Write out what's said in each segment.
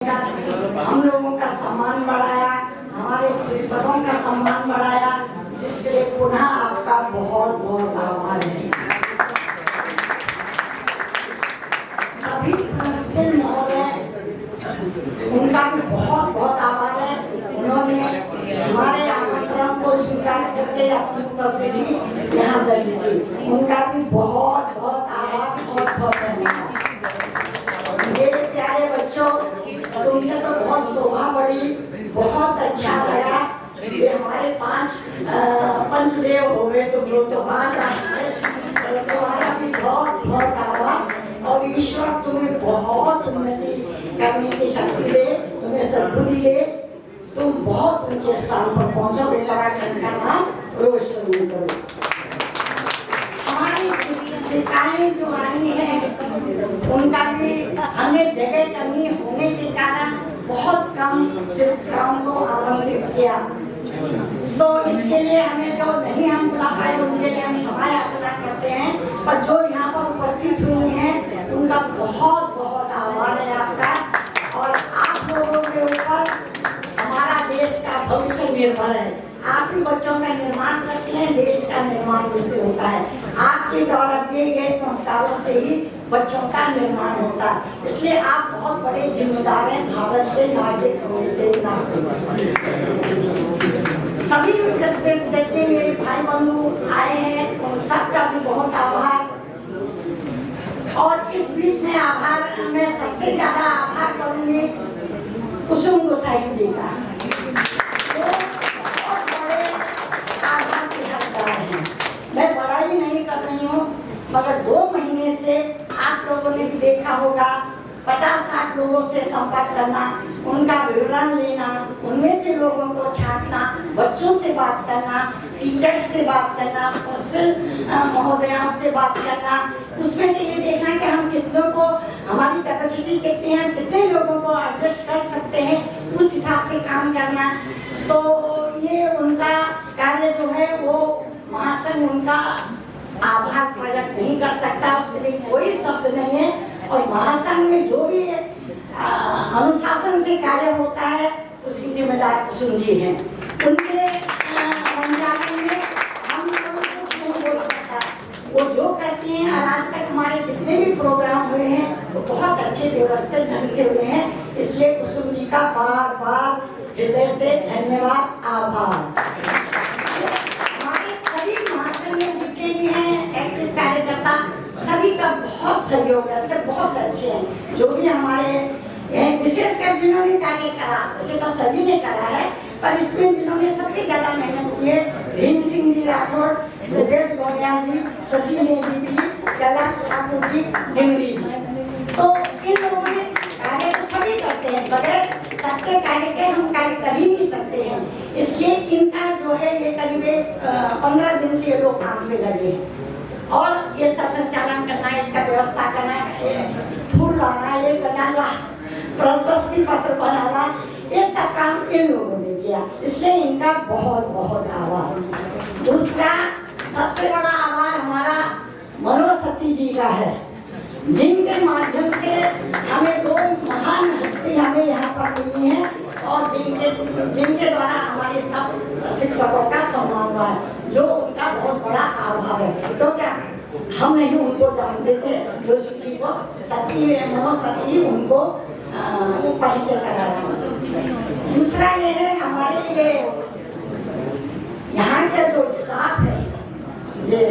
हम लोगों का सम्मान बढ़ाया, हमारे शिक्षकों का सम्मान बढ़ाया, जिसके लिए पुनः आपका बहुत बहुत आभार है। सभी प्रिंसिपल महोदय, उनका भी बहुत बहुत आभार है। उन्होंने हमारे आमंत्रण को स्वीकार करके अपनी उपस्थिति यहाँ दर्ज की, उनका भी बहुत बहुत आभार, बहुत बहुत धन्यवाद। मेरे प्यारे बच्चों, तुमसे तो बहुत शोभा बढ़ी, बहुत अच्छा लगा। ये हमारे पंचदेव हो गए, तुम लोग तो 5 आए, तुम्हारा भी बहुत बहुत आभार। और ईश्वर तुम्हें बहुत उन्नति करने की शक्ति दे, तुम्हें सद्बुद्धि दे, तुम बहुत ऊंचे स्थान पर पहुंचो, उत्तराखंड का नाम रोशन करो। हमारी शिकायतें जो आई हैं, उनका भी हमें जगह कमी होने के कारण बहुत कम शिक्षकों को आमंत्रित किया, तो इसके लिए हमें जो नहीं हम बुला पाए उनके लिए हम क्षमा याचना करते हैं। पर जो यहाँ पर उपस्थित हुई हैं, उनका बहुत बहुत आभार है आपका। और आप लोगों के ऊपर हमारा देश का भविष्य निर्भर है। आप ही बच्चों का निर्माण करते हैं, देश का निर्माण जिससे होता है, आपके द्वारा दिए गए संस्कारों से ही बच्चों का निर्माण होता है। इसलिए आप बहुत बड़े जिम्मेदार हैं भारत के नागरिक होने के नाते। सभी उपस्थित जितने मेरे भाई बंधु आए हैं, उन सबका भी बहुत आभार। और इस बीच में आभार, मैं सबसे ज्यादा आभार करूंगी कुसुम गोसाई जी का। मैं बड़ाई नहीं कर रही हूँ, मगर 2 महीने से आप लोगों ने भी देखा होगा, 50-60 लोगों से संपर्क करना, उनका विवरण लेना, उनमें से लोगों को छांटना, बच्चों से बात करना, टीचर्स से बात करना, प्रिंसिपल महोदयाओं से बात करना, उसमें से ये देखना कि हम कितनों को, हमारी कैपेसिटी कितनी है, कितने लोगों को एडजस्ट कर सकते हैं, उस हिसाब से काम करना। तो ये उनका कार्य जो है वो महासंघ उनका आभार प्रकट नहीं कर सकता, उसके लिए कोई शब्द नहीं है। और महासंघ में जो भी अनुशासन से कार्य होता है, उसकी जिम्मेदार कुसुम जी हैं। उनके संचालन में हम कुछ नहीं बोल सकता। वो जो करती हैं, आज तक हमारे जितने भी प्रोग्राम हुए हैं वो बहुत अच्छे व्यवस्थित ढंग से हुए हैं। इसलिए कुसुम जी का बार बार हृदय से धन्यवाद, आभार। कार्यकर्ता सभी का बहुत सहयोग है, सब बहुत अच्छे हैं। जो भी हमारे विशेषकर जिन्होंने कार्य करा, वैसे तो सभी ने करा है, पर इसमें जिन्होंने सबसे ज्यादा मेहनत की है, भीम सिंह जी राठौड़, योगेश गौड़िया जी, शशि नेगी जी, कैलाश ठाकुर जी, डिंगरी जी। तो इन लोगों ने कार्य तो सभी करते हैं, बगैर सबके कार्य के हम कार्य कर ही नहीं सकते हैं। इसलिए इनका जो है ये करीब 15 दिन से ये लोग काम में लगे हैं। और ये सब संचालन करना, इसका व्यवस्था करना, फूल लाना, ये बनाना, प्रशस्ति पत्र बनाना, ये सब काम इन लोगों ने किया। इसलिए इनका बहुत बहुत आभार। दूसरा सबसे बड़ा आभार हमारा मनोज सती जी का है, जिनके माध्यम से हमें 2 महान हस्ती हमें यहाँ पर मिली है और जिनके द्वारा हमारे सब शिक्षकों का सम्मान हुआ है, जो उनका बहुत बड़ा आभार है। क्योंकि हम नहीं उनको जानते थे, जोशी जी को, सती मनोज सती उनको परिचय कराया। दूसरा ये है हमारे लिए यहाँ का जो स्टाफ है, ये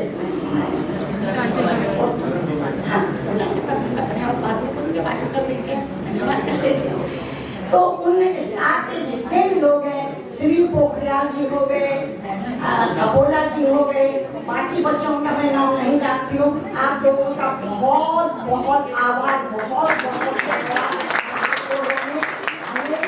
तो उन स्टाफ के जितने भी लोग हैं, श्री पोखरियाल जी हो गए, कपोला जी हो गए, बाकी बच्चों का मैं नाम नहीं जानती हूँ। आप लोगों का बहुत बहुत आभार, बहुत बहुत धन्यवाद। आप लोगों ने हमें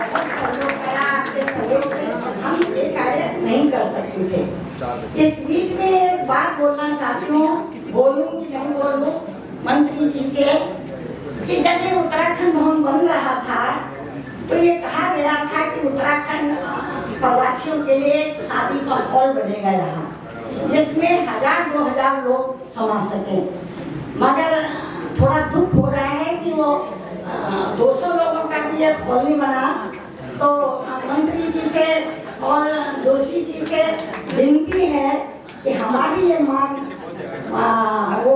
बहुत सहयोग करा, आपके सहयोग से हम ये कार्य नहीं कर सकते थे। इस बीच में एक बात बोलना चाहती हूँ, बोलूँ कि नहीं बोलूँ, मंत्री जी से, कि जब ये उत्तराखंड भवन बन रहा था तो ये कहा गया था कि उत्तराखंड प्रवासियों के लिए शादी का हॉल बनेगा यहाँ, जिसमें 1000-2000 लोग समा सके। मगर थोड़ा दुख हो रहा है कि वो 200 लोगों का भी भी एक होली बना, तो मंत्री जी से और जोशी जी से विनती है कि हमारी ये मांग वो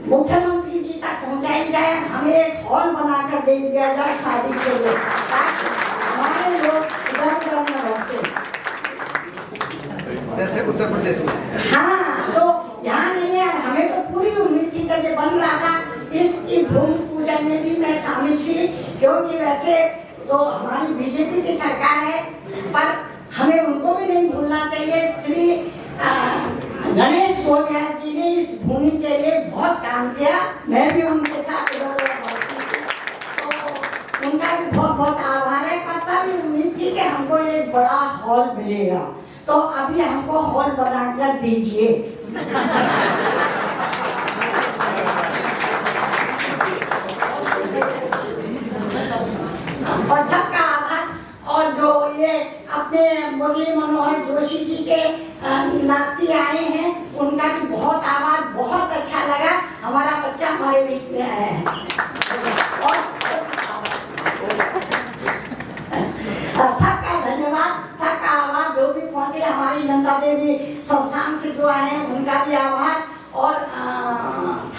मुख्यमंत्री जी तक पहुंचाई जाए, हमें एक हॉल बनाकर दे दिया जाए शादी के लिए, ताकि हमारे लोग इधर उधर न रहते, जैसे उत्तर प्रदेश में। हाँ, तो यहाँ नहीं है। हमें तो पूरी उम्मीद थी जब ये बन रहा था, इसकी भूमि पूजन में भी मैं शामिल थी, क्योंकि वैसे तो हमारी बीजेपी की सरकार है, पर हमें उनको भी नहीं भूलना चाहिए। श्री गणेश गोविंद जी ने इस भूमि के लिए बहुत काम किया, मैं भी उनके साथ तो उनका भी बहुत बहुत आभार है। पता भी उम्मीद थी कि हमको एक बड़ा हॉल मिलेगा, तो अभी हमको हॉल बनाकर दीजिए। और सबका आभार। और जो ये अपने मुरली मनोहर जोशी जी के नाती आए हैं, उनका भी बहुत आभार, बहुत अच्छा लगा, हमारा बच्चा हमारे बीच में आया है। और सबका धन्यवाद, सबका आभार। जो भी पहुंचे, हमारी नंदा देवी संस्थान से जो आए हैं उनका भी आभार, और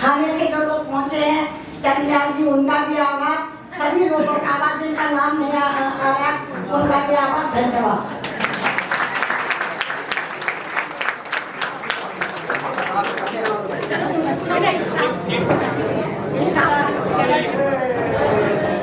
थाने से जो लोग पहुंचे हैं, चंद्रलाल जी, उनका भी आभार। सभी लोगों का आभार, जिनका नाम नहीं आया उनका भी आभार, धन्यवाद।